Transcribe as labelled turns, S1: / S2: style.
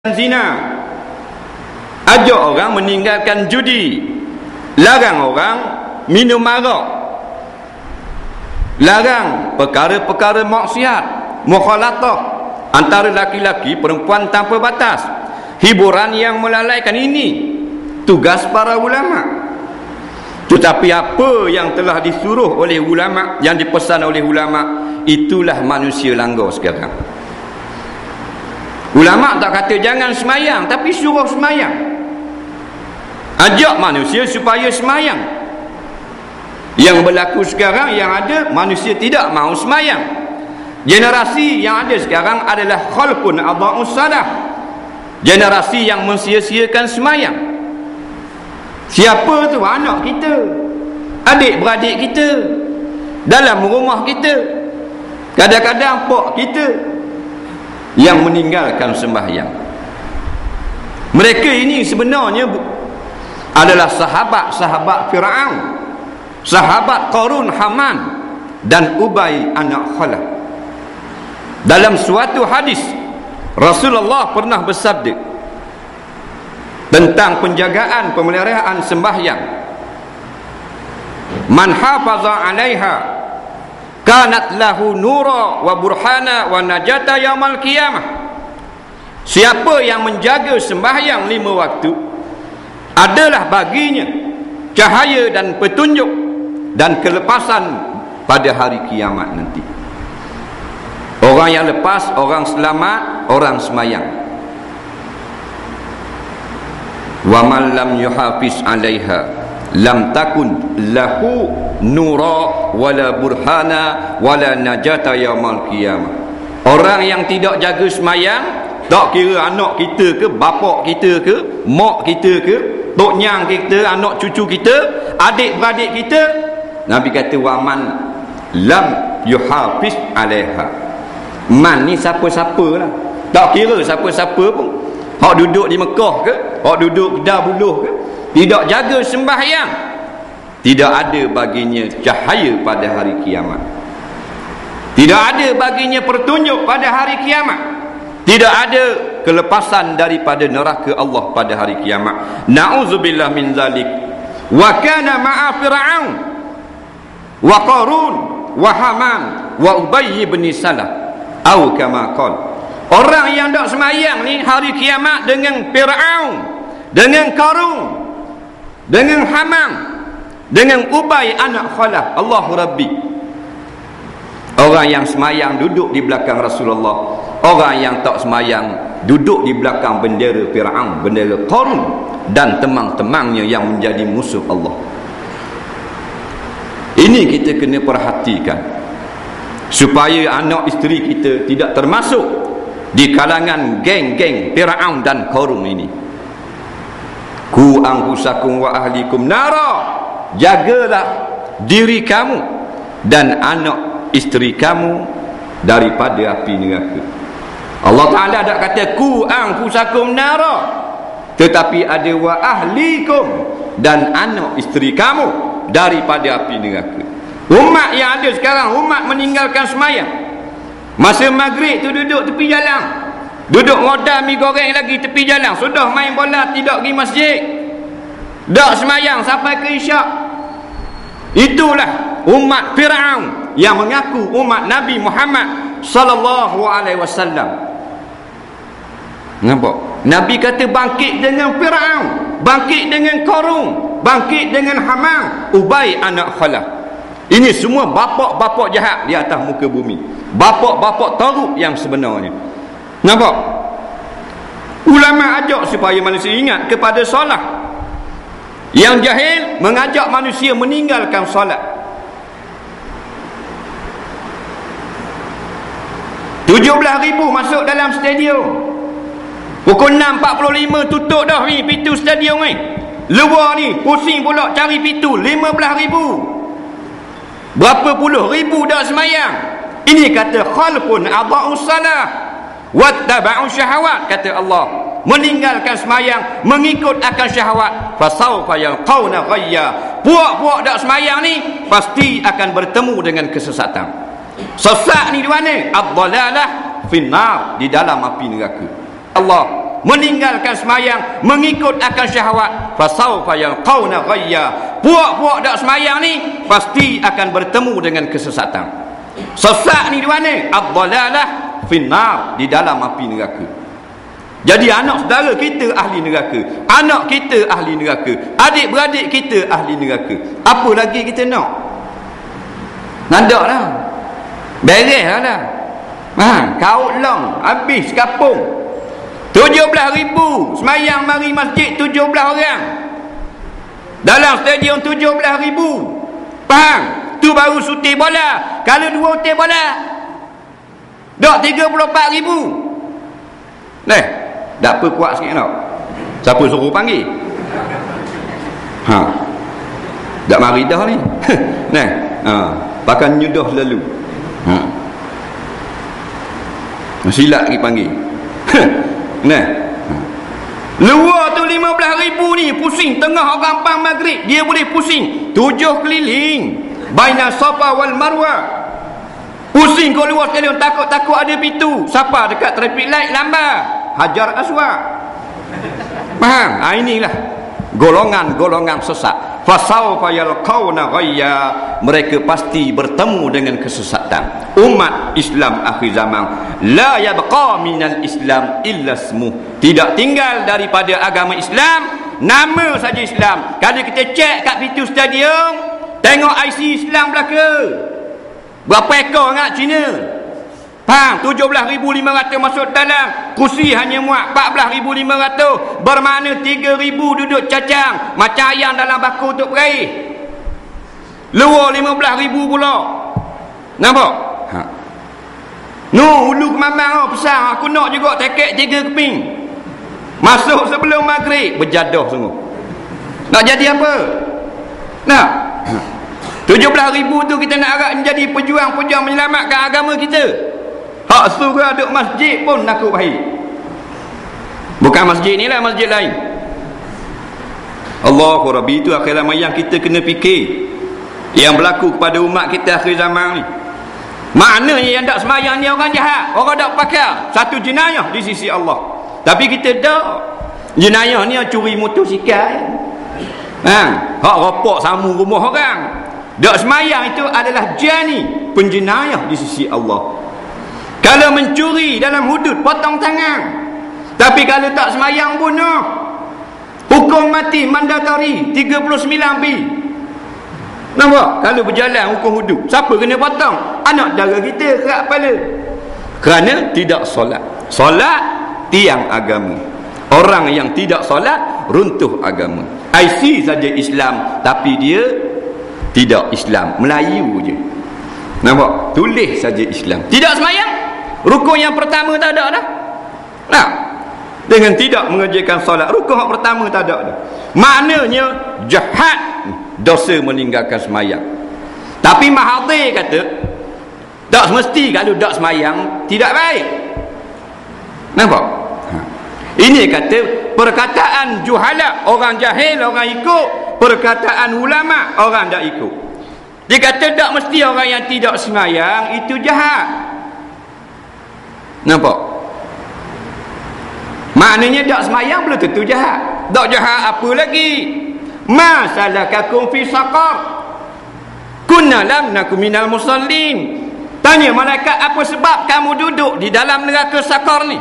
S1: zina, ajak orang meninggalkan judi, larang orang minum arak, larang perkara-perkara maksiat, mukhalatah antara laki-laki perempuan tanpa batas, hiburan yang melalaikan. Ini tugas para ulama. Tetapi apa yang telah disuruh oleh ulama, yang dipesan oleh ulama, itulah manusia langgar sekarang. Ulama tak kata jangan semayang, tapi suruh semayang, ajak manusia supaya semayang. Yang berlaku sekarang, yang ada manusia tidak mahu semayang. Generasi yang ada sekarang adalah khalqun adha'us salah, generasi yang mensia-siakan semayang. Siapa tu? Anak kita, adik-beradik kita, dalam rumah kita, kadang-kadang pak kita yang meninggalkan sembahyang. Mereka ini sebenarnya adalah sahabat-sahabat Fir'aun, sahabat Qarun, Haman dan Ubay anak Khalaf. Dalam suatu hadis, Rasulullah pernah bersabda tentang penjagaan pemeliharaan sembahyang, man hafaza 'alaiha kanat lahu nura wa burhana wa najata yaumal qiyamah. Siapa yang menjaga sembahyang 5 waktu, adalah baginya cahaya dan petunjuk dan kelepasan pada hari kiamat nanti. Orang yang lepas, orang selamat, orang semayang. Wa man lam yuhafiz 'alaiha lam takun lahu nura wala burhana wala najata yaumal qiyamah. Orang yang tidak jaga semayang, tak kira anak kita ke, bapak kita ke, mak kita ke, tok nyang kita, anak cucu kita, adik-beradik kita, Nabi kata waman lam yuhafiz 'alaiha. Man ni siapa-siapa lah, tak kira siapa-siapa pun, hak duduk di Mekah ke, hak duduk Kedah Buluh ke, tidak jaga sembahyang, tidak ada baginya cahaya pada hari kiamat, tidak ada baginya petunjuk pada hari kiamat, tidak ada kelepasan daripada neraka Allah pada hari kiamat. Na'udzubillah min zalik. Wa kana ma'a Fir'aun wa Qarun wa Haman wa Ubay bin Salah atau kama qala. Orang yang tak semayang ni hari kiamat dengan Fir'aun, dengan Qarun, dengan Haman, dengan Ubay anak Khalaf. Allahu Rabbi. Orang yang semayang duduk di belakang Rasulullah, orang yang tak semayang duduk di belakang bendera Fir'aun, bendera Qarun dan teman-temannya yang menjadi musuh Allah. Ini kita kena perhatikan, supaya anak isteri kita tidak termasuk di kalangan geng-geng Fir'aun dan Qarun ini. Ku anfusakum wa ahlikum nara, jagalah diri kamu dan anak isteri kamu daripada api neraka. Allah Ta'ala tak kata ku anfusakum nara, tetapi ada wa ahlikum, dan anak isteri kamu daripada api neraka. Umat yang ada sekarang, umat meninggalkan semayang. Masa maghrib tu duduk tepi jalan, duduk ngodah mi goreng lagi tepi jalan, sudah main bola, tidak pergi masjid, dak semayang sampai ke isyak. Itulah umat Fir'aun yang mengaku umat Nabi Muhammad sallallahu alaihi wasallam. Nampak? Nabi kata bangkit dengan Fir'aun, bangkit dengan Qarun, bangkit dengan Haman, Ubay anak Khalaf. Ini semua bapak-bapak jahat di atas muka bumi, bapak-bapak teruk yang sebenarnya. Nampak? Ulama ajak supaya manusia ingat kepada solat. Yang jahil mengajak manusia meninggalkan solat. 17,000 masuk dalam stadium. Pukul 6.45 tutup dah ni pintu stadium ni. Luar ni pusing pula cari pintu. 15,000. Berapa puluh ribu dah semayang. Ini kata khalqun adha'us salah wattaba'u syahawat, kata Allah, meninggalkan semayang, mengikut akan syahwat. Fasawfa yalqawna ghayya. Puak-puak tak semayang ni pasti akan bertemu dengan kesesatan. Sesat ni di mana? Ad-dhalalah finnar, di dalam api neraka. Allah meninggalkan semayang, mengikut akan syahwat, fasawfa yalqauna ghayya. Puak-puak tak semayang ni pasti akan bertemu dengan kesesatan. Sesat ni di mana? Ad-dhalalah finnar, di dalam api neraka. Jadi anak saudara kita ahli neraka, anak kita ahli neraka, adik-beradik kita ahli neraka. Apa lagi kita nak? Nandak dah, beres dah. Kaut long habis kapung. 17,000 semayang mari masjid, 17 orang dalam stadium, 17,000. Faham? Tu baru suti bola. Kalau 2 hotel bola dak 34,000. Tak apa, kuat sikit tau. Siapa suruh panggil? Tak mari dah ni. Pakai nyudah lalu. Silat lagi panggil. Luar tu 15,000 ni pusing. Tengah orang pang maghrib dia boleh pusing 7 keliling baina Safa wal Marwah. Pusing kau luar stadium, takut ada pintu. Siapa dekat traffic light lambat? Hajar Aswad. Faham? Inilah golongan-golongan sesat. Fasawfa yalqauna ghayya, mereka pasti bertemu dengan kesesatan. Umat Islam akhir zaman, la yabqa minal Islam illa ismuh, tidak tinggal daripada agama Islam nama saja Islam. Kalau kita cek kat pintu stadium, tengok IC Islam belaka, berapa ekor ingat Cina. Faham? 17,500 masuk dalam, kursi hanya muat 14,500, bermakna 3,000 duduk cacang macam ayam dalam baku untuk berair. Luar 15,000 pula. Nampak? Ulu kemamang besar, aku nak juga tiket 3 keping. Masuk sebelum maghrib, berjadah sungguh. Nak jadi apa? Nak 17,000 tu kita nak harap menjadi pejuang-pejuang menyelamatkan agama kita. Hak surah duduk masjid pun nakut baik. Bukan masjid ni lah, masjid lain. Allahu Rabbi, itu akhir zaman yang kita kena fikir, yang berlaku kepada umat kita akhir zaman ni. Maknanya yang tak semayang ni orang jahat, orang tak pakar, satu jenayah di sisi Allah. Tapi kita tak. Jenayah ni curi motosikal, hak ropak samu rumah orang. Tak semayang itu adalah jani, penjenayah di sisi Allah. Kalau mencuri dalam hudud, potong tangan. Tapi kalau tak semayang, bunuh. Hukum mati mandatori 39B. Nampak? Kalau berjalan hukum hudud, siapa kena potong? Anak dara kita kerak kepala, kerana tidak solat. Solat tiang agama. Orang yang tidak solat runtuh agama. IC saja Islam, tapi dia tidak Islam, Melayu je. Nampak? Tulis saja Islam, tidak semayang. Rukun yang pertama tak ada dah. Nah, dengan tidak mengerjakan solat, rukun yang pertama tak ada dah. Maknanya jahat, dosa meninggalkan semayang. Tapi Mahathir kata tak semesti kalau tak semayang tidak baik. Nampak? Ini kata perkataan juhala, orang jahil orang ikut, perkataan ulama orang tak ikut. Dia kata tak mesti orang yang tidak semayang itu jahat. Nampak? Maknanya tak semayang belum tentu jahat. Tak jahat apa lagi? Ma salakakum fi saqar? Kunna lam nakum minal musallin. Tanya malaikat, apa sebab kamu duduk di dalam neraka Saqar ni?